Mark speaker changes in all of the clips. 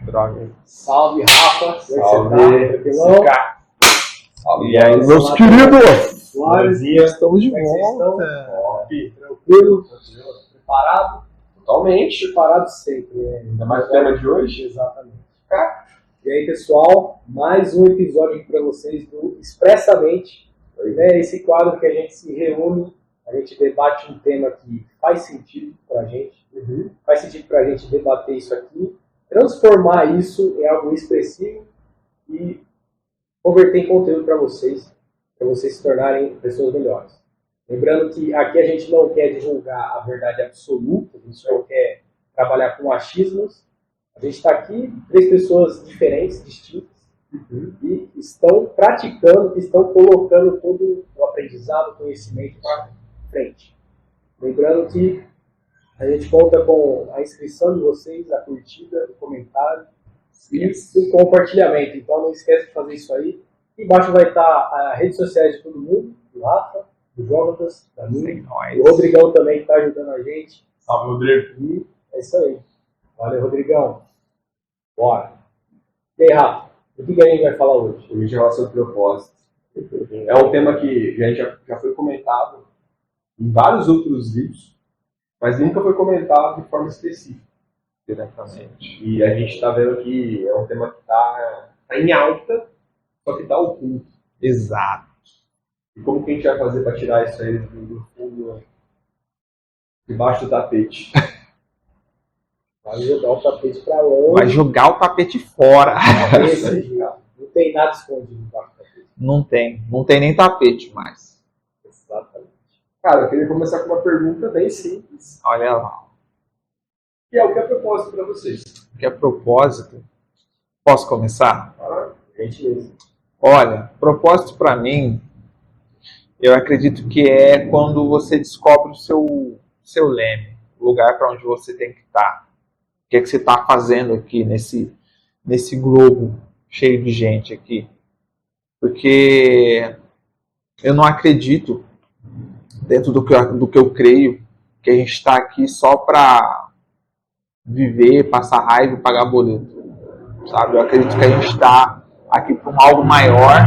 Speaker 1: Droga.
Speaker 2: Salve, Rafa.
Speaker 1: Salve,
Speaker 2: Tranquilão?
Speaker 1: Salve,
Speaker 3: E aí, meus queridos?
Speaker 2: Suavezinho.
Speaker 3: Estamos de
Speaker 2: Como é que vocês estão?
Speaker 3: volta.
Speaker 2: Tranquilo? Preparado?
Speaker 1: Totalmente.
Speaker 2: Preparado sempre.
Speaker 1: Ainda mais o tema de hoje.
Speaker 2: Exatamente. E aí, pessoal, mais um episódio aqui para vocês do Expressamente. Né? Esse quadro que a gente se reúne, a gente debate um tema que faz sentido para a gente. Faz sentido para a gente debater isso aqui, transformar isso em algo expressivo e converter em conteúdo para vocês se tornarem pessoas melhores. Lembrando que aqui a gente não quer divulgar a verdade absoluta, a gente não quer trabalhar com achismos. A gente está aqui, 3 pessoas diferentes, distintas, e estão praticando, que estão colocando todo o aprendizado, o conhecimento para frente. Lembrando que a gente conta com a inscrição de vocês, a curtida, o comentário e o compartilhamento. Então não esquece de fazer isso aí. Embaixo vai estar as redes sociais de todo mundo, do Rafa, do Jonatas, da minha, do Rodrigão também que está ajudando a gente.
Speaker 1: Salve, Rodrigo.
Speaker 2: E é isso aí. Valeu, Rodrigão. Bora. E aí, Rafa, o que a gente vai falar hoje?
Speaker 1: Hoje é sobre propósito. É um tema que já foi comentado em vários outros vídeos, mas nunca foi comentado de forma específica, diretamente. E a gente está vendo que é um tema que está em alta, só que está oculto.
Speaker 3: Exato.
Speaker 1: E como que a gente vai fazer para tirar isso aí do fundo, debaixo do tapete?
Speaker 2: Vai jogar o tapete para longe.
Speaker 3: Vai jogar o tapete fora.
Speaker 2: Não tem nada escondido embaixo do tapete.
Speaker 3: Não tem nem tapete mais.
Speaker 2: Exatamente.
Speaker 1: Cara, eu queria começar com uma pergunta bem simples.
Speaker 3: Olha lá.
Speaker 1: Que é o que é propósito para vocês?
Speaker 3: O que é propósito? Posso começar?
Speaker 2: Gentileza.
Speaker 3: Olha, propósito para mim, eu acredito que é quando você descobre o seu leme, o lugar para onde você tem que estar. O que é que você está fazendo aqui nesse globo cheio de gente aqui? Porque eu não acredito, dentro do que eu creio, que a gente está aqui só para viver, passar raiva e pagar boleto. Sabe? Eu acredito que a gente está aqui para um algo maior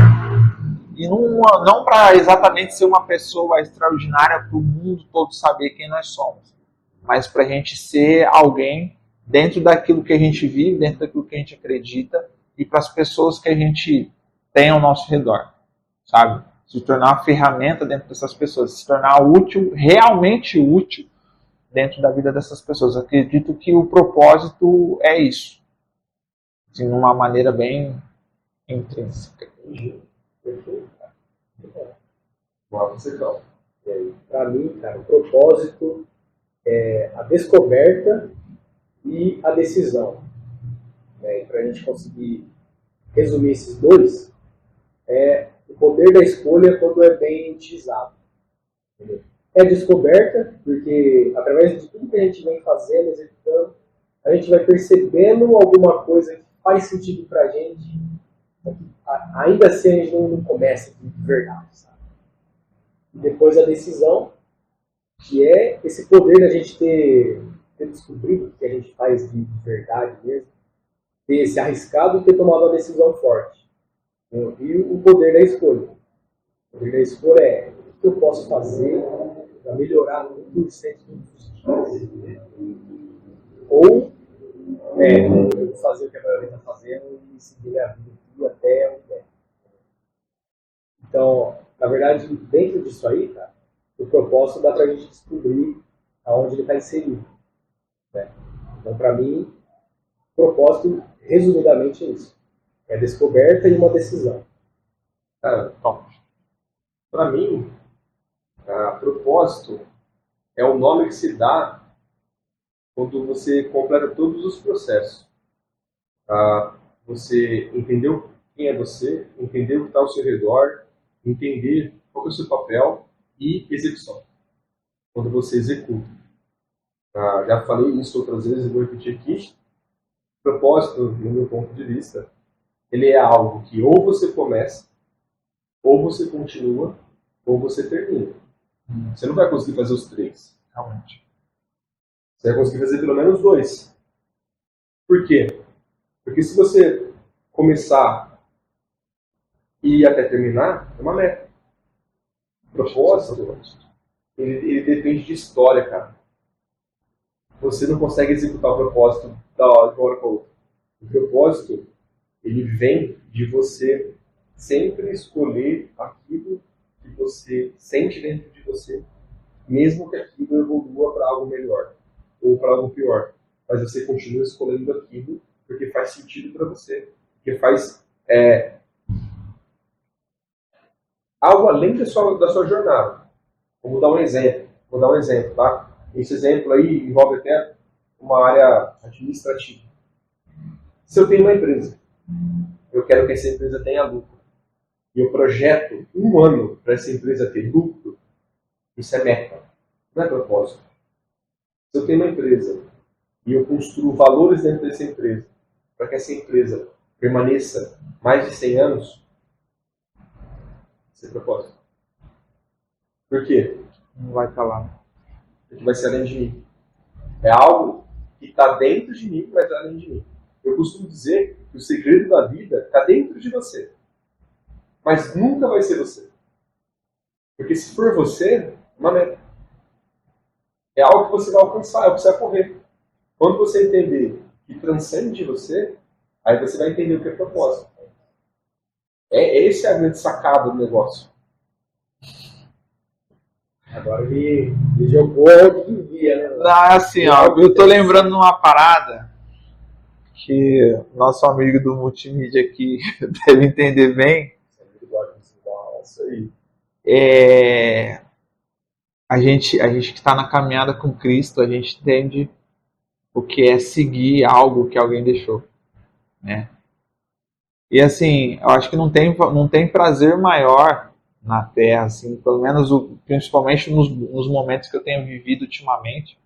Speaker 3: e não para exatamente ser uma pessoa extraordinária para o mundo todo saber quem nós somos, mas para a gente ser alguém dentro daquilo que a gente vive, dentro daquilo que a gente acredita e para as pessoas que a gente tem ao nosso redor, sabe? Se tornar uma ferramenta dentro dessas pessoas, se tornar útil, realmente útil dentro da vida dessas pessoas. Eu acredito que o propósito é isso, de uma maneira bem intrínseca.
Speaker 2: Perfeito, cara.
Speaker 1: Bora, você calma.
Speaker 2: Para mim, cara, o propósito é a descoberta e a decisão. Para a gente conseguir resumir esses dois, é o poder da escolha quando é bem utilizado. Entendeu? É descoberta, porque através de tudo que a gente vem fazendo, executando, a gente vai percebendo alguma coisa que faz sentido para a gente, ainda assim a gente não começa de verdade, sabe? E depois a decisão, que é esse poder da gente ter descobrido o que a gente faz de verdade mesmo, ter se arriscado e ter tomado uma decisão forte. E o poder da escolha. O poder da escolha é o que eu posso fazer para melhorar 1% dos dias. Ou eu fazer o que a maioria está fazendo e seguir a vida aqui até o pé. Então, na verdade, dentro disso aí, cara, o propósito dá para a gente descobrir aonde ele está inserido. Né? Então, para mim, o propósito, resumidamente, é isso. É descoberta e uma decisão.
Speaker 1: Cara, para mim, propósito é o nome que se dá quando você completa todos os processos. Você entendeu quem é você, entender o que está ao seu redor, entender qual é o seu papel e execução. Quando você executa. Já falei isso outras vezes e vou repetir aqui. Propósito, no meu ponto de vista, ele é algo que ou você começa, ou você continua, ou você termina. Você não vai conseguir fazer os 3, realmente. Você vai conseguir fazer pelo menos 2. Por quê? Porque se você começar e ir até terminar, é uma meta. O propósito, ele depende de história, cara. Você não consegue executar o propósito da hora para outra. O propósito, ele vem de você sempre escolher aquilo que você sente dentro de você, mesmo que aquilo evolua para algo melhor ou para algo pior. Mas você continua escolhendo aquilo porque faz sentido para você, porque faz algo além da sua jornada. Vou dar um exemplo, tá? Esse exemplo aí envolve até uma área administrativa. Se eu tenho uma empresa, eu quero que essa empresa tenha lucro, e eu projeto 1 ano para essa empresa ter lucro, isso é meta, não é propósito. Se eu tenho uma empresa e eu construo valores dentro dessa empresa, para que essa empresa permaneça mais de 100 anos, isso é propósito. Por quê?
Speaker 3: Não vai estar lá.
Speaker 1: Porque vai ser além de mim. É algo que está dentro de mim, mas além de mim. Eu costumo dizer que o segredo da vida está dentro de você. Mas nunca vai ser você. Porque se for você, é uma meta. É algo que você vai alcançar, é o que você vai correr. Quando você entender que transcende você, aí você vai entender o que é propósito. Esse é a grande sacada do negócio.
Speaker 2: Agora ele jogou onde devia, né?
Speaker 3: Ah, assim, ó, eu tô lembrando de uma parada que nosso amigo do multimídia aqui deve entender bem.
Speaker 1: Isso aí.
Speaker 3: A gente que está na caminhada com Cristo, a gente entende o que é seguir algo que alguém deixou, né? E assim, eu acho que não tem prazer maior na Terra, assim, pelo menos principalmente nos momentos que eu tenho vivido ultimamente,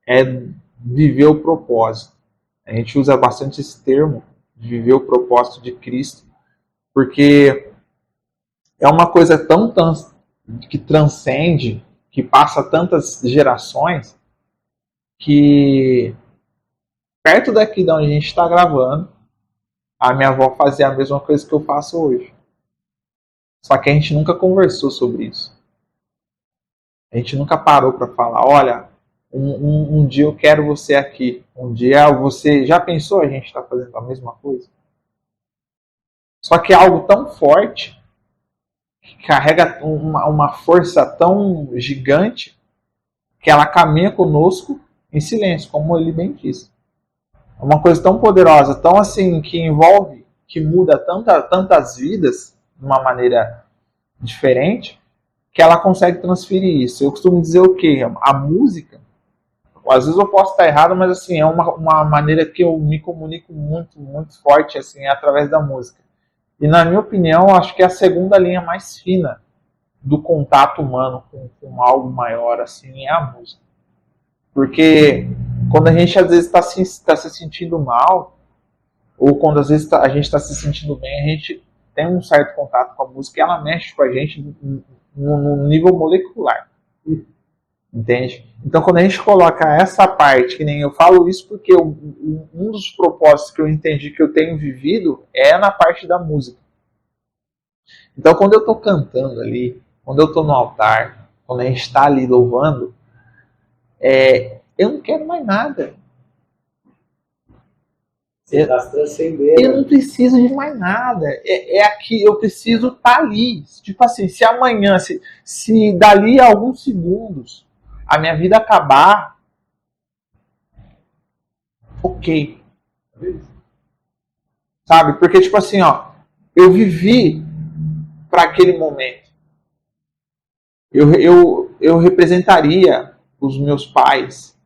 Speaker 3: é viver o propósito. A gente usa bastante esse termo, de viver o propósito de Cristo, porque é uma coisa que transcende, que passa tantas gerações, que perto daqui de onde a gente está gravando, a minha avó fazia a mesma coisa que eu faço hoje. Só que a gente nunca conversou sobre isso. A gente nunca parou para falar, olha, um dia eu quero você aqui. Um dia você já pensou a gente está fazendo a mesma coisa? Só que é algo tão forte, que carrega uma força tão gigante, que ela caminha conosco em silêncio, como ele bem disse. É uma coisa tão poderosa, tão assim, que envolve, que muda tantas vidas de uma maneira diferente, que ela consegue transferir isso. Eu costumo dizer o quê? A música, às vezes eu posso estar errado, mas assim, é uma maneira que eu me comunico muito, muito forte, assim, através da música. E na minha opinião, acho que é a segunda linha mais fina do contato humano com algo maior, assim, é a música. Porque quando a gente às vezes está se sentindo mal, ou quando às vezes a gente está se sentindo bem, a gente tem um certo contato com a música e ela mexe com a gente no nível molecular. Entende? Então quando a gente coloca essa parte, que nem eu falo isso porque um dos propósitos que eu entendi que eu tenho vivido é na parte da música. Então quando eu estou cantando ali, quando eu estou no altar, quando a gente está ali louvando, eu não quero mais nada.
Speaker 2: Você está se transcendendo.
Speaker 3: Eu não preciso de mais nada. Aqui, eu preciso estar ali. Tipo assim, se amanhã, se dali a alguns segundos a minha vida acabar, ok. Sabe? Porque, tipo assim, ó, eu vivi para aquele momento. Eu representaria os meus pais,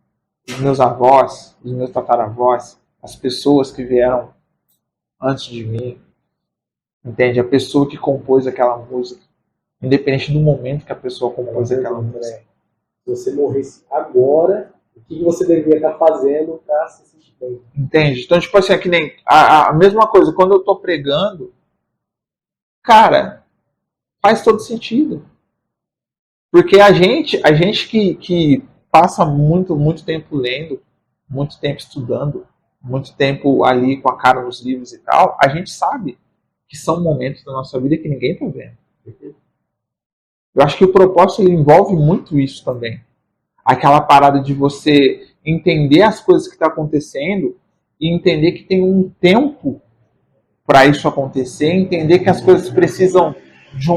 Speaker 3: os meus avós, os meus tataravós, as pessoas que vieram antes de mim, entende? A pessoa que compôs aquela música, independente do momento que a pessoa compôs aquela música.
Speaker 2: Se você morresse agora, o que você deveria estar fazendo para se sentir bem?
Speaker 3: Entende? Então, tipo assim, é que nem a mesma coisa, quando eu tô pregando, cara, faz todo sentido. Porque a gente que passa muito tempo lendo, muito tempo estudando, muito tempo ali com a cara nos livros e tal, a gente sabe que são momentos da nossa vida que ninguém está vendo. Eu acho que o propósito ele envolve muito isso também. Aquela parada de você entender as coisas que estão acontecendo e entender que tem um tempo para isso acontecer, entender que as coisas precisam de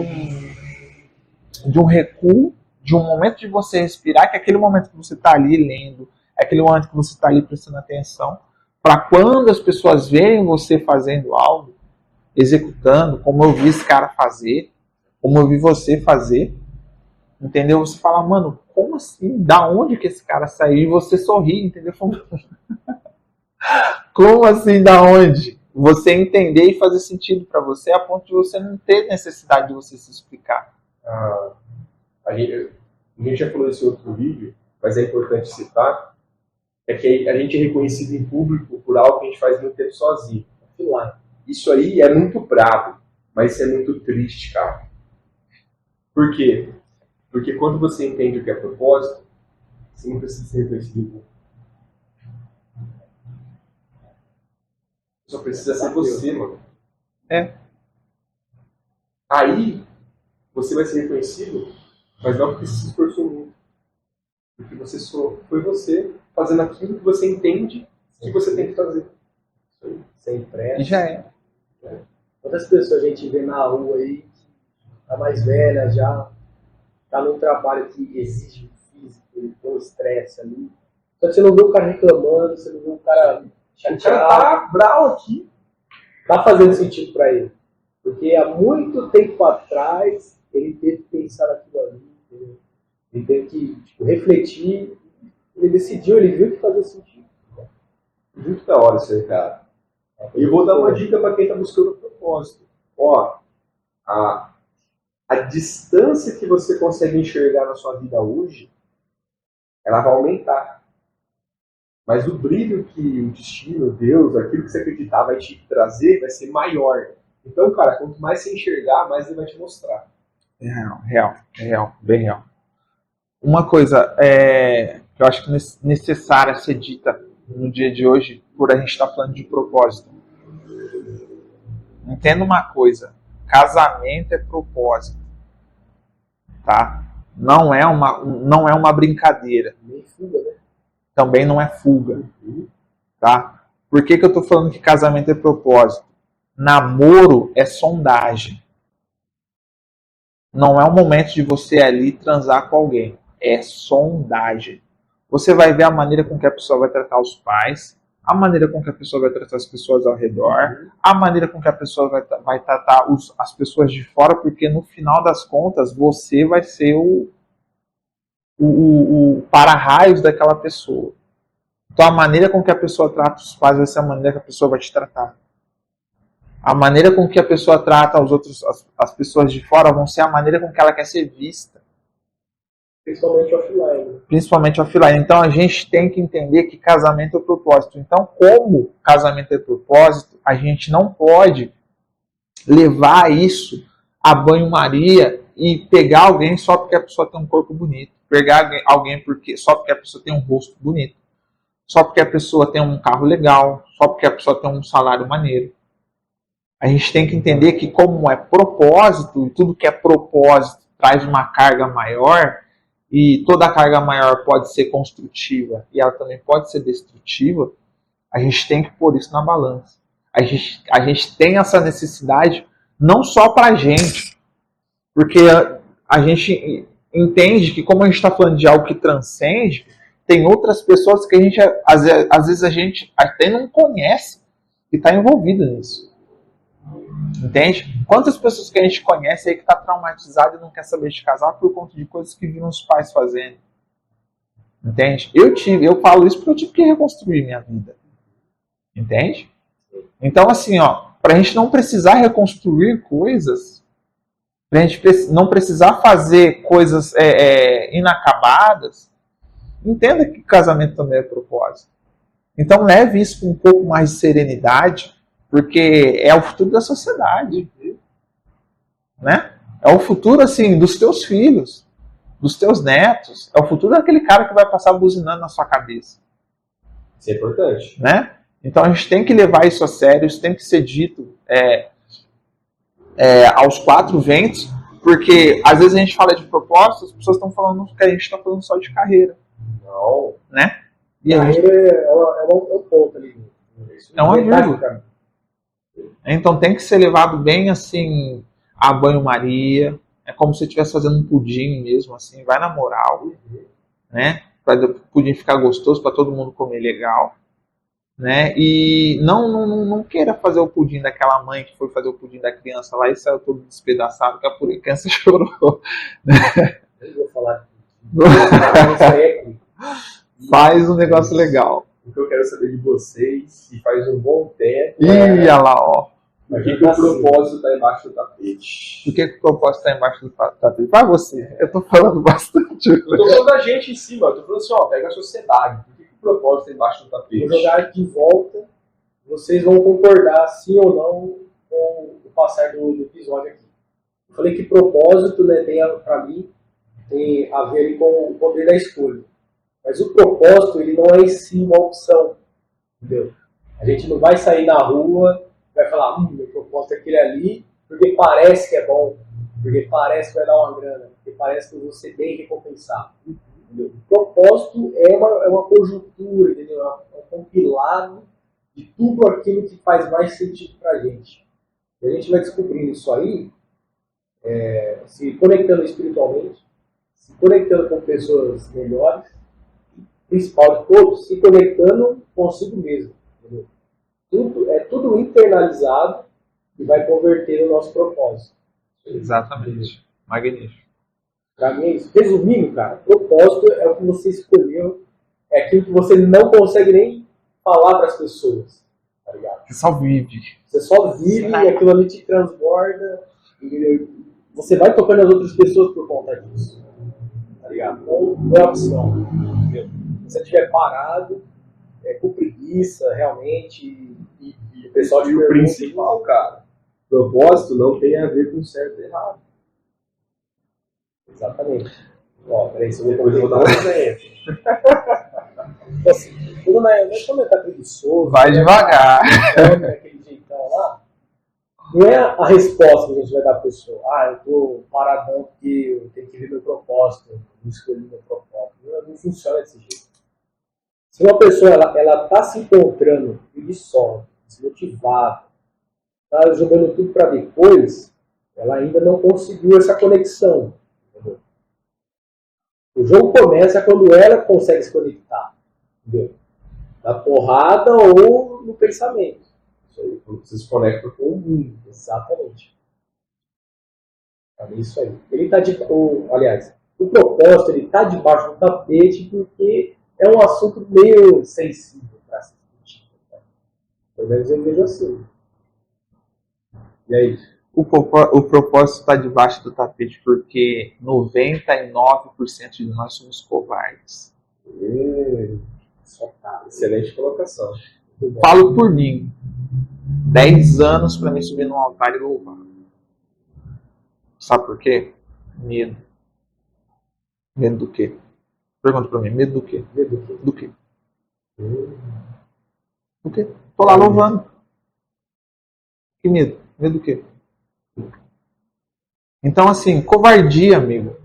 Speaker 3: um recuo, de um momento de você respirar, que é aquele momento que você está ali lendo, é aquele momento que você está ali prestando atenção, para quando as pessoas verem você fazendo algo, executando, como eu vi esse cara fazer, como eu vi você fazer, entendeu? Você fala, mano, como assim? Da onde que esse cara saiu? E você sorri, entendeu? Como assim, da onde? Você entender e fazer sentido para você a ponto de você não ter necessidade de você se explicar.
Speaker 1: A gente já falou nesse outro vídeo, mas é importante citar, é que a gente é reconhecido em público por algo que a gente faz muito tempo sozinho. Isso aí é muito brabo, mas isso é muito triste, cara. Por quê? Porque quando você entende o que é propósito, você não precisa ser reconhecido em público. Só precisa ser você, mano. Aí, você vai ser reconhecido, mas não porque você se esforçou muito. Porque você foi você fazendo aquilo que você entende que você tem que fazer.
Speaker 2: Sem pressa.
Speaker 3: E já é.
Speaker 2: Quantas pessoas a gente vê na rua aí, que tá mais velha já, tá num trabalho que exige físico, tem um estresse ali. Só que você não vê o cara reclamando, você não vê o cara chateado.
Speaker 1: O cara tá bravo aqui.
Speaker 2: Tá fazendo sentido para ele. Porque há muito tempo atrás ele teve que pensar naquilo ali. Entendeu? Ele teve que refletir. Ele decidiu, ele viu que fazia sentido.
Speaker 1: Muito da hora isso aí, cara. E eu vou dar uma dica para quem tá buscando o propósito. Ó, a distância que você consegue enxergar na sua vida hoje, ela vai aumentar. Mas o brilho que o destino, Deus, aquilo que você acreditar vai te trazer, vai ser maior. Então, cara, quanto mais você enxergar, mais ele vai te mostrar.
Speaker 3: Real, bem real. Uma coisa que eu acho que necessária ser dita no dia de hoje, por a gente estar falando de propósito. Entenda uma coisa, casamento é propósito, tá? Não é uma brincadeira.
Speaker 2: Nem fuga, né?
Speaker 3: Também não é fuga, tá? Por que eu tô falando que casamento é propósito? Namoro é sondagem. Não é o momento de você ali transar com alguém. É sondagem. Você vai ver a maneira com que a pessoa vai tratar os pais, a maneira com que a pessoa vai tratar as pessoas ao redor, a maneira com que a pessoa vai tratar as pessoas de fora, porque no final das contas você vai ser o para-raios daquela pessoa. Então a maneira com que a pessoa trata os pais vai ser a maneira que a pessoa vai te tratar. A maneira com que a pessoa trata as pessoas de fora vão ser a maneira com que ela quer ser vista. Principalmente offline. Então a gente tem que entender que casamento é propósito. Então, como casamento é propósito, a gente não pode levar isso a banho-maria e pegar alguém só porque a pessoa tem um corpo bonito. Pegar alguém só porque a pessoa tem um rosto bonito. Só porque a pessoa tem um carro legal. Só porque a pessoa tem um salário maneiro. A gente tem que entender que como é propósito, e tudo que é propósito traz uma carga maior, e toda carga maior pode ser construtiva e ela também pode ser destrutiva, a gente tem que pôr isso na balança. A gente tem essa necessidade não só para a gente, porque a gente entende que como a gente está falando de algo que transcende, tem outras pessoas que a gente, às vezes a gente até não conhece que está envolvida nisso. Entende? Quantas pessoas que a gente conhece aí que está traumatizado e não quer saber de casar por conta de coisas que viram os pais fazendo? Entende? Eu falo isso porque eu tive que reconstruir minha vida. Entende? Então assim, pra gente não precisar reconstruir coisas, pra gente não precisar fazer coisas inacabadas, entenda que casamento também é propósito. Então leve isso com um pouco mais de serenidade, porque é o futuro da sociedade, né? É o futuro, assim, dos teus filhos, dos teus netos. É o futuro daquele cara que vai passar buzinando na sua cabeça.
Speaker 1: Isso é importante.
Speaker 3: Né? Então a gente tem que levar isso a sério, isso tem que ser dito aos quatro ventos, porque às vezes a gente fala de propósito, as pessoas estão falando que a gente está falando só de carreira.
Speaker 1: Não.
Speaker 3: Né? E
Speaker 2: carreira é um ponto ali.
Speaker 3: É uma vírgula. Então tem que ser levado bem assim a banho-maria. É como se você estivesse fazendo um pudim mesmo, assim, vai na moral, né? Para o pudim ficar gostoso, para todo mundo comer legal, né? E não queira fazer o pudim daquela mãe que foi fazer o pudim da criança lá e saiu todo despedaçado, que a criança chorou.
Speaker 2: Eu vou falar
Speaker 3: Faz um negócio legal.
Speaker 1: O que eu quero saber de vocês, se faz um bom tempo.
Speaker 3: Olha lá, ó.
Speaker 1: Por que o propósito está embaixo do tapete?
Speaker 3: Por que o propósito está embaixo do tapete? Para você, eu tô falando bastante.
Speaker 1: Eu tô falando da gente em cima, eu tô falando assim, ó, pega a sociedade. Por que o propósito está embaixo do tapete?
Speaker 2: Vou jogar de volta, vocês vão concordar sim ou não com o passar do episódio aqui. Eu falei que propósito, né, para mim, tem a ver com o poder da escolha. Mas o propósito, ele não é em si uma opção, entendeu? A gente não vai sair na rua vai falar, meu propósito é aquele ali, porque parece que é bom, porque parece que vai dar uma grana, porque parece que você tem recompensado. Entendeu? O propósito é uma conjuntura, entendeu? É um compilado de tudo aquilo que faz mais sentido pra gente. E a gente vai descobrindo isso aí, se conectando espiritualmente, se conectando com pessoas melhores, principal de todos, se conectando consigo mesmo. Entendeu? Tudo internalizado e vai converter no nosso propósito.
Speaker 3: Exatamente. Magnífico.
Speaker 2: Pra mim é isso. Resumindo, cara, propósito é o que você escolheu, é aquilo que você não consegue nem falar para as pessoas. Tá ligado?
Speaker 3: Você só vive.
Speaker 2: Você só vive e aquilo ali te transborda. E você vai tocando as outras pessoas por conta disso. Tá ligado? Não é opção. Entendeu? Se você estiver parado, com preguiça, realmente, e o pessoal te pergunta...
Speaker 1: O principal, cara, propósito não tem a ver com certo e errado.
Speaker 2: Exatamente. Ó, peraí, se
Speaker 1: eu vou dar um exemplo.
Speaker 2: Assim, quando ele tá preguiçoso...
Speaker 3: Vai devagar.
Speaker 2: Aquele jeitão lá, não é a resposta que a gente vai dar para a pessoa. Eu tô paradão porque eu tenho que ver meu propósito, eu escolhi meu propósito. Não funciona desse jeito. Se uma pessoa ela tá se encontrando preguiçosa, desmotivada, tá jogando tudo para depois, ela ainda não conseguiu essa conexão. Entendeu? O jogo começa quando ela consegue se conectar. Entendeu? Na porrada ou no pensamento.
Speaker 1: Isso aí, quando você se conecta com o mundo.
Speaker 2: Exatamente. É isso aí. Ele tá aliás, o propósito ele tá debaixo do tapete porque é um assunto meio sensível para se discutir. Né? Pelo menos eu vejo assim.
Speaker 1: E aí?
Speaker 3: O propósito está debaixo do tapete porque 99% de nós somos covardes.
Speaker 1: Excelente colocação.
Speaker 3: Falo por mim. 10 anos para mim subir num altar e louvar. Sabe por quê? Medo. Medo do quê? Pergunta pra mim, medo do quê?
Speaker 2: Medo do quê?
Speaker 3: Do quê? Do quê? Tô lá louvando. Que medo? Medo do quê? Então, assim, covardia, amigo.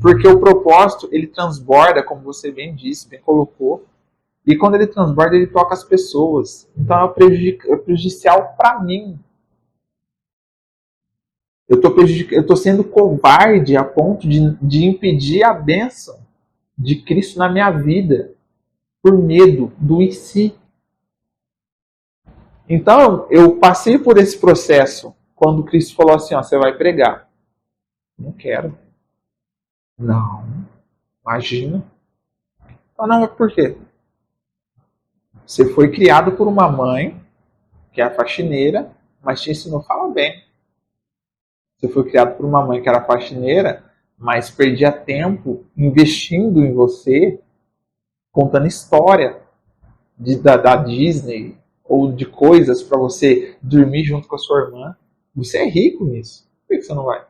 Speaker 3: Porque o propósito, ele transborda, como você bem disse, bem colocou. E quando ele transborda, ele toca as pessoas. Então é prejudicial pra mim. Eu tô sendo covarde a ponto de impedir a bênção de Cristo na minha vida por medo do e se. Então, eu passei por esse processo quando Cristo falou assim, você vai pregar. Não quero. Não. Imagina. Não, mas por quê? Você foi criado por uma mãe, que é a faxineira, mas te ensinou a falar bem. Você foi criado por uma mãe que era faxineira, mas perdia tempo investindo em você, contando história da Disney ou de coisas para você dormir junto com a sua irmã. Você é rico nisso. Por que você não vai?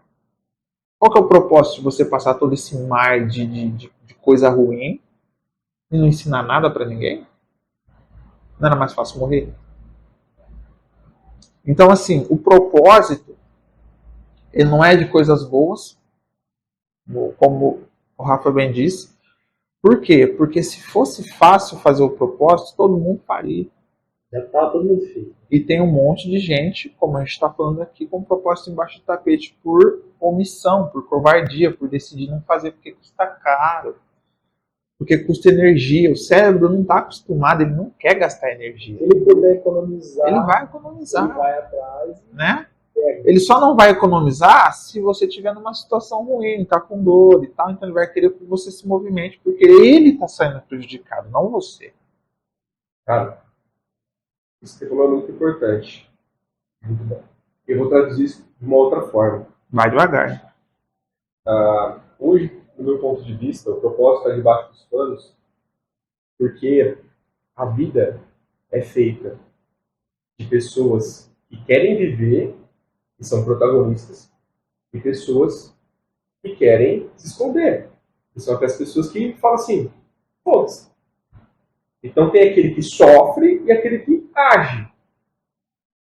Speaker 3: Qual que é o propósito de você passar todo esse mar de coisa ruim e não ensinar nada para ninguém? Não era mais fácil morrer? Então, assim, o propósito, ele não é de coisas boas, como o Rafa bem disse. Por quê? Porque se fosse fácil fazer o propósito, todo mundo faria.
Speaker 2: Já tá todo mundo feito.
Speaker 3: E tem um monte de gente, como a gente está falando aqui, com propósito embaixo do tapete por omissão, por covardia, por decidir não fazer porque custa caro, porque custa energia. O cérebro não está acostumado, ele não quer gastar energia.
Speaker 2: Se ele puder economizar,
Speaker 3: Ele vai economizar.
Speaker 2: ele vai atrás e
Speaker 3: Né?
Speaker 2: pega.
Speaker 3: Ele só não vai economizar se você estiver numa situação ruim, tá com dor e tal, então ele vai querer que você se movimente, porque ele está saindo prejudicado, não você.
Speaker 1: Cara, isso que você falou é muito importante. Muito bom. Eu vou traduzir isso de uma outra forma.
Speaker 3: Vai devagar.
Speaker 1: Hoje, do meu ponto de vista, o propósito está debaixo dos panos, porque a vida é feita de pessoas que querem viver, que são protagonistas, e pessoas que querem se esconder. Que são aquelas pessoas que falam assim, foda-se. Então tem aquele que sofre e aquele que age.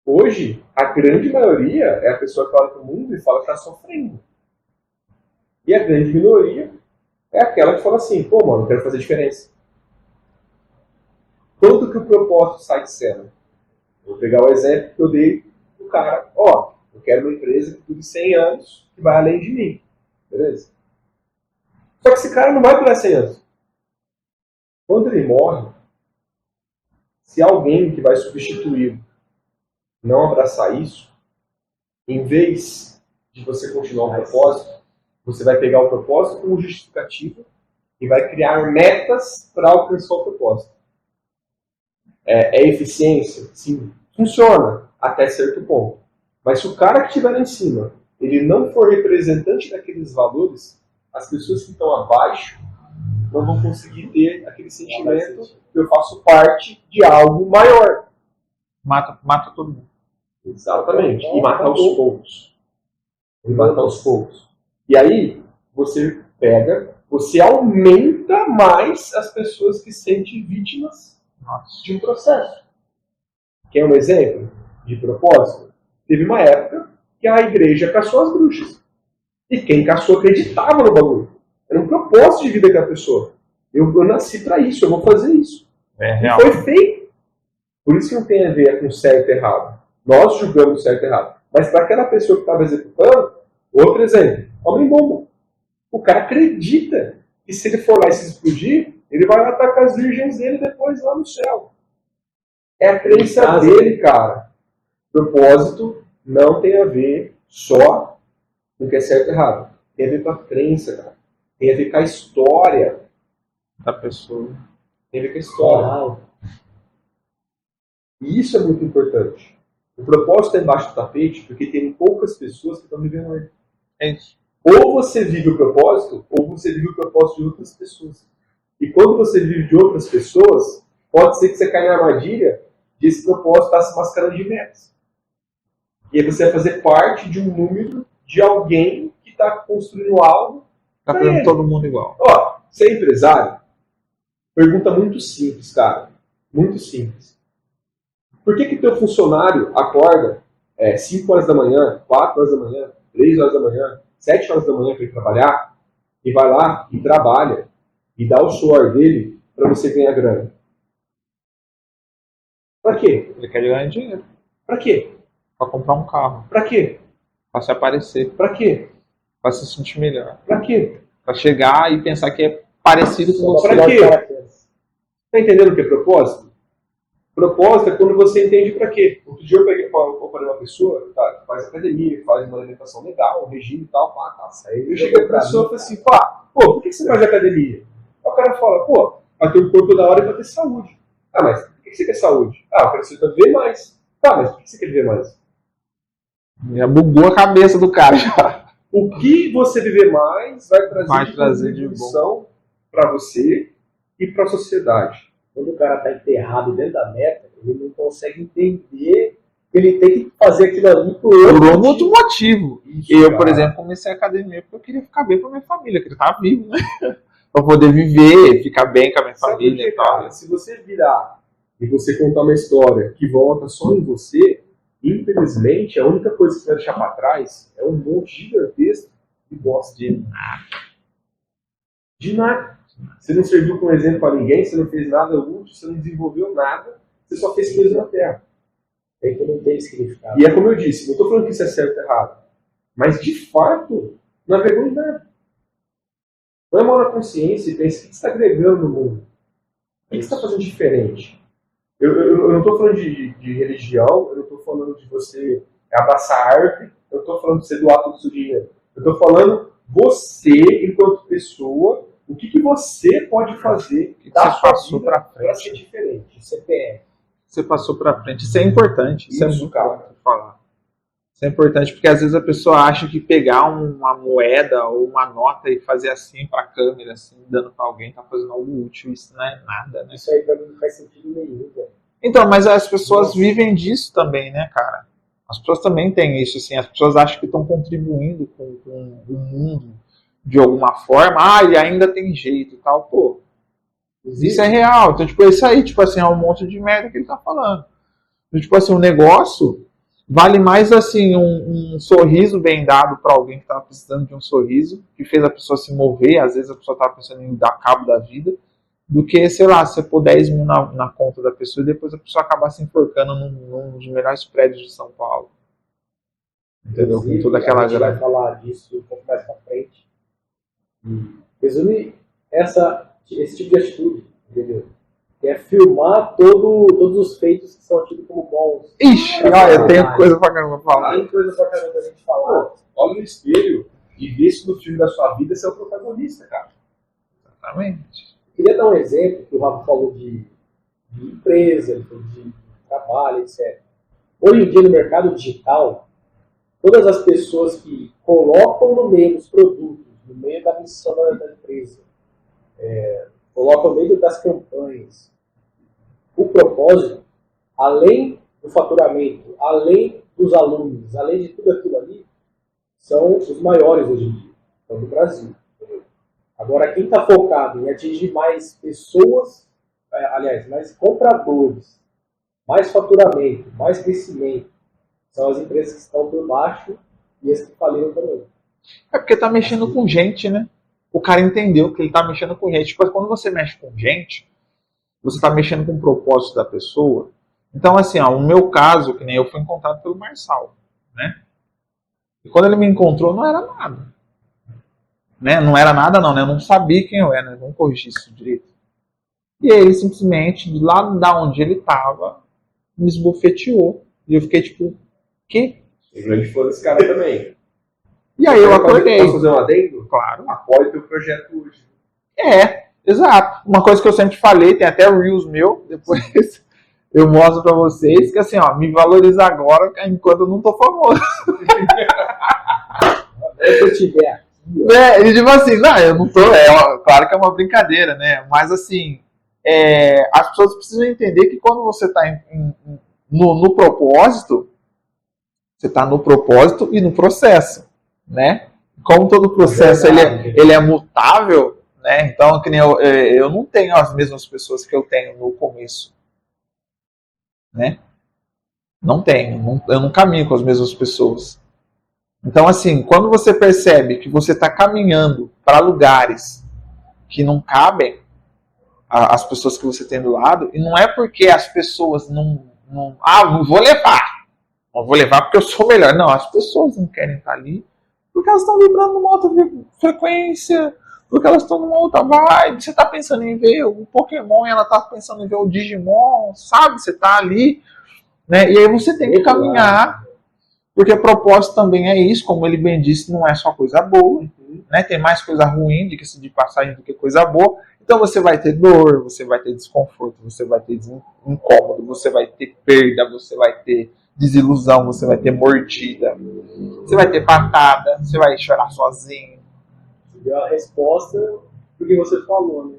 Speaker 1: Hoje, a grande maioria é a pessoa que olha para o mundo e fala que está sofrendo. E a grande minoria é aquela que fala assim, pô, mano, eu quero fazer diferença. Quanto que o propósito sai de cena? Vou pegar o exemplo que eu dei do cara, ó, eu quero uma empresa que dure 100 anos, que vai além de mim. Beleza? Só que esse cara não vai durar 100 anos. Quando ele morre, se alguém que vai substituí-lo não abraçar isso, em vez de você continuar o propósito, você vai pegar o propósito como justificativo e vai criar metas para alcançar o propósito. É eficiência? Sim. Funciona até certo ponto. Mas se o cara que estiver lá em cima, ele não for representante daqueles valores, as pessoas que estão abaixo não vão conseguir ter aquele sentimento que eu faço parte de algo maior.
Speaker 3: Mata todo mundo.
Speaker 1: Exatamente. E matar aos poucos. E matar aos poucos. E aí, você pega, você aumenta mais as pessoas que se sentem vítimas de um processo. Quer um exemplo de propósito? Teve uma época que a igreja caçou as bruxas. E quem caçou acreditava no bagulho. Era um propósito de vida daquela pessoa. Eu nasci para isso, eu vou fazer isso.
Speaker 3: É
Speaker 1: E
Speaker 3: real.
Speaker 1: foi feito. Por isso que não tem a ver com certo e errado. Nós julgamos certo e errado. Mas para aquela pessoa que estava executando, outro exemplo, homem-bomba. O cara acredita que se ele for lá e se explodir, ele vai atacar as virgens dele depois lá no céu. É a crença dele, cara. Propósito não tem a ver só com o que é certo e errado. Tem a ver com a crença, cara. Tem a ver com a história
Speaker 3: Da pessoa.
Speaker 1: Tem a ver com a história. E isso é muito importante. O propósito é embaixo do tapete porque tem poucas pessoas que estão vivendo ele.
Speaker 3: É isso.
Speaker 1: Ou você vive o propósito, ou você vive o propósito de outras pessoas. E quando você vive de outras pessoas, pode ser que você caia na armadilha de esse propósito estar se mascarando de metas. E aí você vai fazer parte de um número de alguém que está construindo algo.
Speaker 3: Tá fazendo todo mundo igual.
Speaker 1: Ó, você é empresário? Pergunta muito simples, cara. Muito simples. Por que teu funcionário acorda 5 horas da manhã, 4 horas da manhã, 3 horas da manhã, 7 horas da manhã para ir trabalhar e vai lá e trabalha e dá o suor dele para você ganhar grana? Para quê?
Speaker 3: Ele quer ganhar dinheiro.
Speaker 1: Para quê?
Speaker 3: Pra comprar um carro.
Speaker 1: Para quê?
Speaker 3: Pra se aparecer.
Speaker 1: Para quê?
Speaker 3: Pra se sentir melhor.
Speaker 1: Para quê?
Speaker 3: Pra chegar e pensar que é parecido com você.
Speaker 1: Pra quê? Tá entendendo o que é propósito? Propósito é quando você entende para quê. Outro dia eu peguei uma pessoa que faz academia, faz uma alimentação legal, um regime e tal, tá. Aí eu cheguei pra pessoa e falei assim, por que você faz academia? Aí o cara fala, pra ter um corpo da hora e pra ter saúde. Ah, mas por que você quer saúde? Ah, eu preciso ver mais. Tá, mas por que você quer viver mais?
Speaker 3: Já bugou a cabeça do cara já.
Speaker 1: O que você viver mais vai trazer
Speaker 3: de
Speaker 1: contribuição para você e para a sociedade.
Speaker 2: Quando o cara está enterrado dentro da meta, ele não consegue entender que ele tem que fazer aquilo ali por
Speaker 3: outro motivo.
Speaker 1: Isso,
Speaker 3: eu,
Speaker 1: cara.
Speaker 3: por exemplo, comecei a academia porque eu queria ficar bem com a minha família, eu queria estar vivo, né? Pra poder viver, ficar bem com a minha
Speaker 1: Sabe
Speaker 3: família
Speaker 1: por quê,
Speaker 3: e tal.
Speaker 1: cara? Se você virar e você contar uma história que volta só em você, infelizmente, a única coisa que você vai deixar para trás é um monte gigantesco de bosta. De nada. Você não serviu como exemplo para ninguém, você não fez nada útil, você não desenvolveu nada, você só fez coisa na Terra.
Speaker 2: É que não tem significado.
Speaker 1: E é como eu disse, não estou falando que isso é certo ou errado, mas de fato, não é vergonha nada. Põe a mão na consciência e pense o que você está agregando no mundo. O que você está fazendo diferente? Eu não estou falando de religião, eu não estou falando de você abraçar a árvore, eu não estou falando de você doar todo o seu dinheiro. Eu estou falando você, enquanto pessoa, o que você pode fazer
Speaker 3: que você passou para
Speaker 1: para ser diferente.
Speaker 2: CPF.
Speaker 3: Você passou para frente. Isso é importante. Isso é muito
Speaker 1: cara.
Speaker 3: Falar. Isso é importante porque às vezes a pessoa acha que pegar uma moeda ou uma nota e fazer assim para a câmera, assim, dando para alguém, tá fazendo algo útil. Isso não é nada, né?
Speaker 2: Isso aí para mim não faz sentido nenhum, velho.
Speaker 3: Então, mas as pessoas vivem disso também, né, cara? As pessoas também têm isso, assim. As pessoas acham que estão contribuindo com o mundo de alguma forma. E ainda tem jeito e tal. Pô, isso é real. Então, tipo, isso aí, tipo assim, é um monte de merda que ele tá falando. Então, tipo assim, um negócio vale mais, assim, um sorriso bem dado para alguém que tava precisando de um sorriso, que fez a pessoa se mover. Às vezes a pessoa tava pensando em dar cabo da vida, do que, sei lá, você pôr 10 mil na conta da pessoa e depois a pessoa acabar se enforcando num dos melhores prédios de São Paulo. Entendeu? Com toda aquela
Speaker 2: a gente vai falar disso um pouco mais pra frente. Resume esse tipo de atitude, entendeu? Que é filmar todos os feitos que são tidos como bons.
Speaker 3: Ixi, eu tenho coisa pra caramba pra falar.
Speaker 2: Tem coisa pra caramba pra gente falar.
Speaker 1: Pô, olha no espelho e vê se no filme da sua vida você é o protagonista, cara.
Speaker 3: Exatamente.
Speaker 2: Queria dar um exemplo que o Rafa falou de empresa, de trabalho, etc. Hoje em dia, no mercado digital, todas as pessoas que colocam no meio dos produtos, no meio da missão da empresa, colocam no meio das campanhas, o propósito, além do faturamento, além dos alunos, além de tudo aquilo ali, são os maiores hoje em dia, são do Brasil. Agora, quem está focado em atingir mais pessoas, mais compradores, mais faturamento, mais crescimento, são as empresas que estão por baixo e as que faliram também.
Speaker 3: É porque tá mexendo com gente, né? O cara entendeu que ele tá mexendo com gente. Tipo, quando você mexe com gente, você tá mexendo com o propósito da pessoa. Então, assim, ó, o meu caso, que nem eu fui encontrado pelo Marçal, né? E quando ele me encontrou, não era nada. Né? Não era nada não, né? Eu não sabia quem eu era, né? Vamos corrigir isso direito. E aí ele simplesmente, lá da onde ele tava, me esbofeteou. E eu fiquei tipo, quê?
Speaker 1: Tem grande fã desse cara também.
Speaker 3: E aí eu acordei.
Speaker 1: Posso fazer um adendo?
Speaker 3: Claro.
Speaker 1: Apoie teu projeto hoje.
Speaker 3: Exato. Uma coisa que eu sempre falei, tem até Reels meu, depois eu mostro pra vocês, que assim, ó, me valoriza agora enquanto eu não tô famoso.
Speaker 2: Se eu tiver
Speaker 3: E tipo assim, não, eu não tô. Claro que é uma brincadeira, né? Mas assim, as pessoas precisam entender que quando você tá no propósito, você tá no propósito e no processo, né? Como todo processo ele é mutável, né? Então, que nem eu não tenho as mesmas pessoas que eu tenho no começo, né? Não tenho, eu não caminho com as mesmas pessoas. Então, assim, quando você percebe que você está caminhando para lugares que não cabem as pessoas que você tem do lado, e não é porque as pessoas não vou levar. Não vou levar porque eu sou melhor. Não, as pessoas não querem estar ali porque elas estão vibrando numa outra frequência, porque elas estão numa outra vibe. Você está pensando em ver o Pokémon e ela está pensando em ver o Digimon, sabe? Você está ali, né? E aí você tem que caminhar. Porque propósito também é isso, como ele bem disse, não é só coisa boa, né? Tem mais coisa ruim, diga-se de passagem, do que coisa boa. Então você vai ter dor, você vai ter desconforto, você vai ter incômodo, você vai ter perda, você vai ter desilusão, você vai ter mordida, você vai ter patada, você vai chorar sozinho.
Speaker 2: Você deu a resposta do que você falou, né?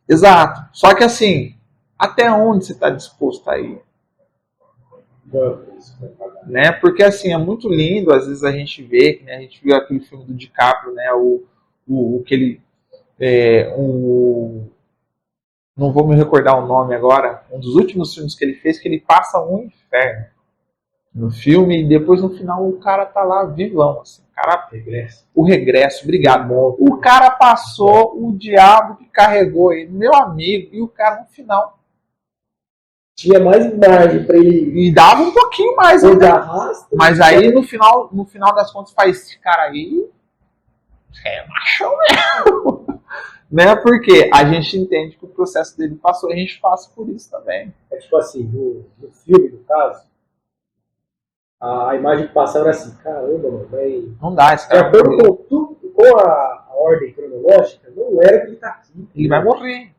Speaker 3: Exato. Só que assim, até onde você está disposto a ir? Né? Porque assim, é muito lindo, às vezes a gente vê, né? A gente viu aquele filme do DiCaprio, né? não vou me recordar o nome agora, um dos últimos filmes que ele fez, que ele passa um inferno no filme e depois no final o cara tá lá vivão, assim. O regresso, obrigado. O cara passou o diabo que carregou ele, meu amigo, e o cara no final
Speaker 2: tinha mais margem pra ele.
Speaker 3: E dava um pouquinho mais, né? Mas aí no final das contas faz esse cara aí é machão mesmo. Né? Porque a gente entende que o processo dele passou e a gente passa por isso também.
Speaker 2: É tipo assim, no filme, no caso, a imagem que passava era assim, caramba, mano, mas...
Speaker 3: Não dá, esse
Speaker 2: de
Speaker 3: cara
Speaker 2: acordo com a ordem cronológica, não era que ele tá aqui.
Speaker 3: Ele vai morrer.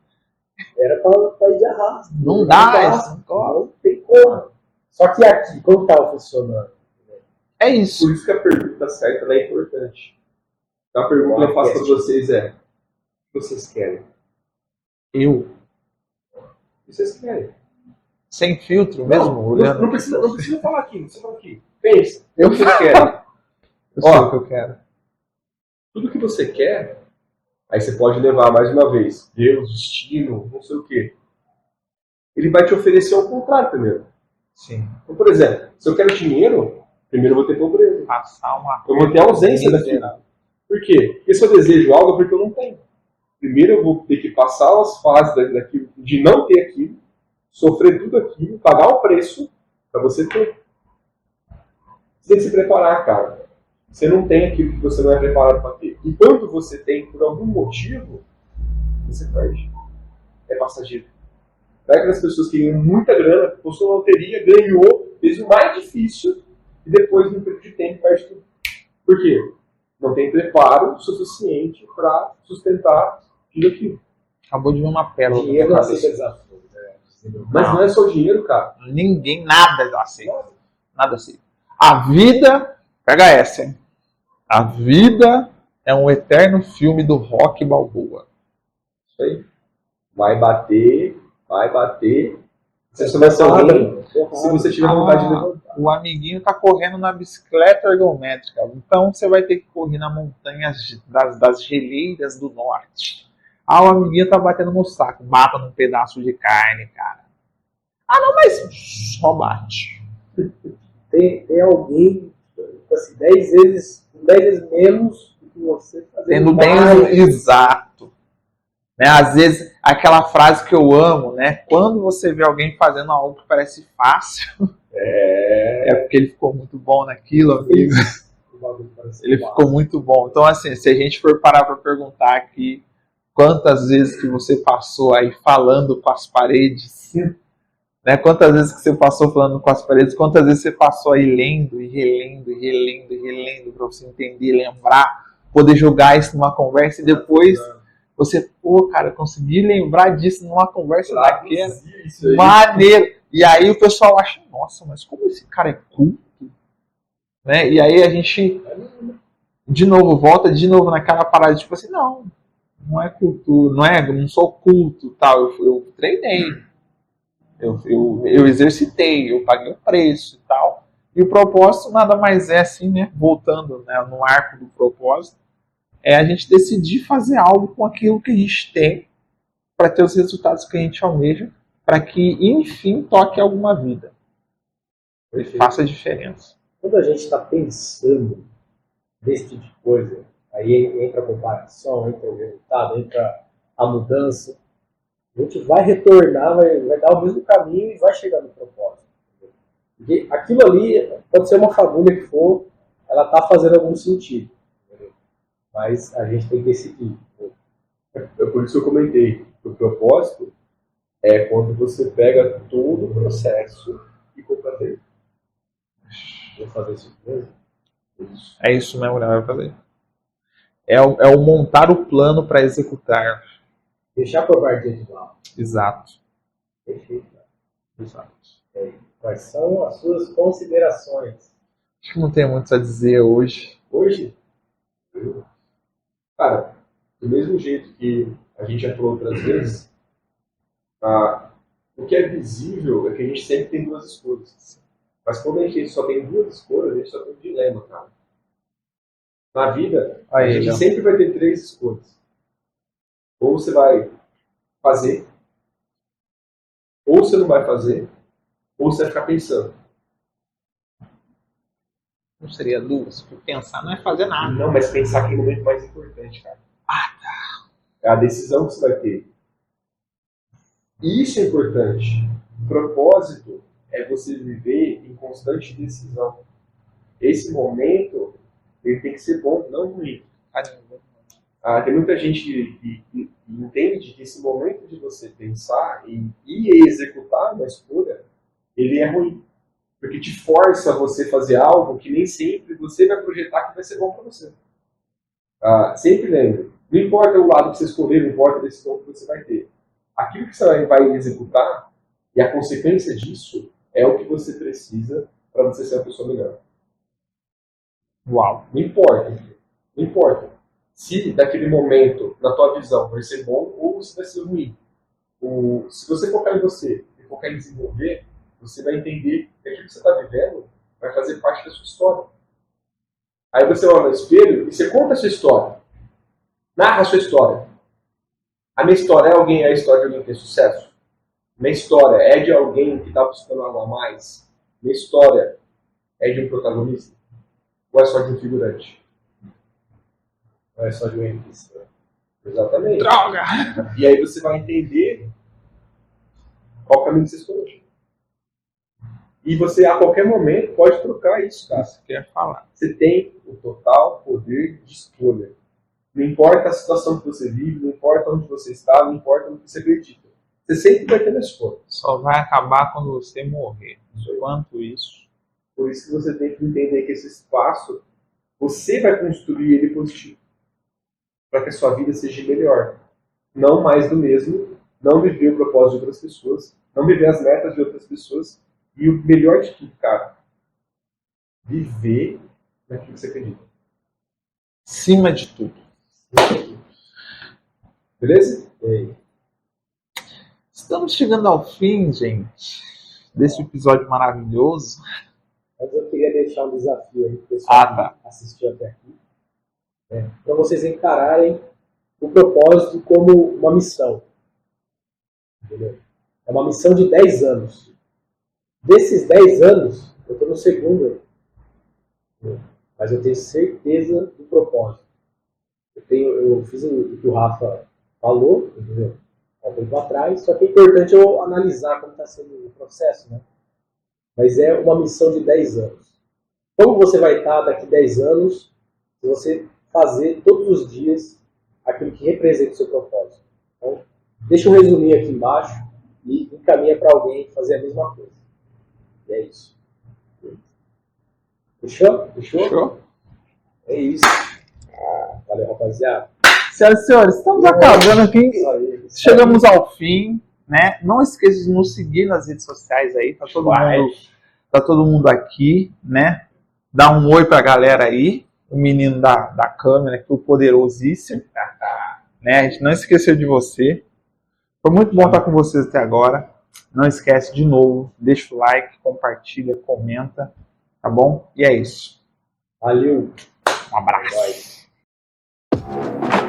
Speaker 2: Era pra ir de arrasto.
Speaker 3: Não dá,
Speaker 2: não tem como. Só que aqui, como tava funcionando?
Speaker 3: É isso.
Speaker 1: Por isso que a pergunta certa é importante. Então, a pergunta que eu faço para vocês é: o que vocês querem?
Speaker 3: O
Speaker 1: que vocês querem?
Speaker 3: Sem filtro mesmo?
Speaker 1: Não precisa falar aqui, não precisa falar aqui. Pensa. O que vocês querem?
Speaker 3: Eu sei o que eu quero.
Speaker 1: Tudo que você quer, aí você pode levar mais uma vez. Deus, destino, não sei o quê. Ele vai te oferecer o contrário primeiro.
Speaker 3: Sim.
Speaker 1: Então, por exemplo, se eu quero dinheiro, primeiro eu vou ter pobreza. Eu vou ter ausência daquilo. Por quê? Porque se eu desejo algo é porque eu não tenho. Primeiro eu vou ter que passar as fases daquilo, de não ter aquilo, sofrer tudo aquilo, pagar o preço para você ter. Você tem que se preparar, cara. Você não tem aquilo que você não é preparado para ter. E quando você tem, por algum motivo, você perde. É passageiro. Vai aquelas pessoas que ganham muita grana, postou na loteria, ganhou, fez o mais difícil e depois, no período de tempo, perde tudo. Por quê? Não tem preparo suficiente para sustentar tudo aquilo.
Speaker 3: Acabou de ver uma pérola.
Speaker 2: Dinheiro não aceita desafio.
Speaker 1: Mas não é só dinheiro, cara.
Speaker 3: Ninguém, nada aceita. Nada aceita. A vida, pega essa, hein? A vida é um eterno filme do Rock Balboa.
Speaker 1: Isso aí. Vai bater. Você vai ser alguém se você tiver vontade de levantar.
Speaker 3: O amiguinho tá correndo na bicicleta ergométrica. Então você vai ter que correr na montanha das geleiras do norte. O amiguinho tá batendo no saco. Bata num pedaço de carne, cara. Não, mas só bate.
Speaker 2: Tem alguém, assim, 10 vezes menos do que você fazendo.
Speaker 3: Tendo bem exato. Né? Às vezes, aquela frase que eu amo, né? Quando você vê alguém fazendo algo que parece fácil, é porque ele ficou muito bom naquilo, amigo. Ele ficou muito bom. Então, assim, se a gente for parar para perguntar aqui quantas vezes que você passou aí falando com as paredes, né? Quantas vezes que você passou falando com as paredes, quantas vezes você passou aí lendo e relendo para você entender, lembrar, poder jogar isso numa conversa e depois você, cara, eu consegui lembrar disso numa conversa daquela. Maneiro. E aí o pessoal acha, nossa, mas como esse cara é culto? Né? E aí a gente, de novo, volta de novo naquela parada, tipo assim, não é cultura, não sou culto, tal. Eu treinei, eu exercitei, eu paguei o preço e tal. E o propósito nada mais é assim, né? Voltando, né, no arco do propósito, é a gente decidir fazer algo com aquilo que a gente tem para ter os resultados que a gente almeja, para que, enfim, toque alguma vida. Faça a diferença.
Speaker 2: Quando a gente está pensando nesse tipo de coisa, aí entra a comparação, entra o resultado, entra a mudança, a gente vai retornar, vai dar o mesmo caminho e vai chegar no propósito. Porque aquilo ali, pode ser uma fagulha que for, ela está fazendo algum sentido. Mas a gente tem que decidir.
Speaker 1: É por isso que eu comentei. O propósito é quando você pega todo o processo e completa.
Speaker 2: Vou fazer isso mesmo?
Speaker 1: Isso.
Speaker 3: É isso mesmo que vai fazer. É o montar o plano para executar.
Speaker 2: Deixar por partir de lá.
Speaker 3: Exato.
Speaker 2: Perfeito.
Speaker 3: Exato.
Speaker 2: Quais são as suas considerações?
Speaker 3: Acho que não tem muito a dizer hoje.
Speaker 1: Hoje? Cara, do mesmo jeito que a gente já falou outras vezes, o que é visível é que a gente sempre tem duas escolhas. Mas quando a gente só tem duas escolhas, a gente só tem um dilema, cara. Na vida, a gente sempre vai ter três escolhas. Ou você vai fazer, Ou você não vai fazer, ou você vai ficar pensando.
Speaker 3: Não seria duas? Porque pensar não é fazer nada.
Speaker 1: Não, mas pensar que é o momento mais importante, cara. É a decisão que você vai ter. E isso é importante. O propósito é você viver em constante decisão. Esse momento, ele tem que ser bom, não ruim. Tem muita gente que entende que esse momento de você pensar e executar uma escolha, ele é ruim. Porque te força a você fazer algo que nem sempre você vai projetar que vai ser bom para você. Sempre lembre, não importa o lado que você escolher, não importa a decisão que você vai ter. Aquilo que você vai executar e a consequência disso é o que você precisa para você ser uma pessoa melhor.
Speaker 3: Uau!
Speaker 1: Não importa. Não importa. Se daquele momento, na tua visão, vai ser bom ou se vai ser ruim. Se você focar em você e focar em desenvolver, você vai entender que aquilo que você está vivendo vai fazer parte da sua história. Aí você olha no espelho e você conta a sua história. Narra a sua história. A minha história é a história de alguém que tem sucesso? Minha história é de alguém que está buscando algo a mais? Minha história é de um protagonista? Ou é só de um figurante? Ou é só de um NPC? Exatamente.
Speaker 3: Droga!
Speaker 1: E aí você vai entender qual caminho você escolheu. E você, a qualquer momento, pode trocar isso, tá?
Speaker 3: Isso que eu ia falar.
Speaker 1: Você tem o total poder de escolha. Não importa a situação que você vive, não importa onde você está, não importa no que você acredita. Você sempre vai ter uma escolha.
Speaker 3: Só vai acabar quando você morrer. Enquanto isso.
Speaker 1: Por isso que você tem que entender que esse espaço, você vai construir ele positivo. Para que a sua vida seja melhor. Não mais do mesmo, não viver o propósito de outras pessoas, não viver as metas de outras pessoas. E o melhor de tudo, cara, viver naquilo que você acredita.
Speaker 3: Acima de tudo.
Speaker 1: Beleza? E aí?
Speaker 3: Estamos chegando ao fim, gente, desse episódio maravilhoso.
Speaker 2: Mas eu queria deixar um desafio aí para o pessoal que assistiu até aqui. Para vocês encararem o propósito como uma missão. Entendeu? É uma missão de 10 anos. Desses 10 anos, eu estou no segundo. Mas eu tenho certeza do propósito. Eu fiz o que o Rafa falou, entendeu? Há um tempo atrás, só que é importante eu analisar como está sendo o processo, né? Mas é uma missão de 10 anos. Como você vai estar daqui 10 anos se você fazer todos os dias aquilo que representa o seu propósito? Então, deixa eu resumir aqui embaixo e encaminha para alguém fazer a mesma coisa. E é isso. Fechou?
Speaker 3: Fechou?
Speaker 2: É isso. Valeu, rapaziada.
Speaker 3: Senhoras e senhores, estamos acabando aqui.
Speaker 2: Isso
Speaker 3: Chegamos ao fim, né? Não esqueça de nos seguir nas redes sociais aí. Tá todo mundo aqui, né? Dá um oi pra galera aí. O menino da câmera, que foi poderosíssimo. Né? A gente não esqueceu de você. Foi muito bom estar com vocês até agora. Não esquece de novo, deixa o like, compartilha, comenta, tá bom? E é isso.
Speaker 2: Valeu.
Speaker 3: Um abraço.
Speaker 2: Bye.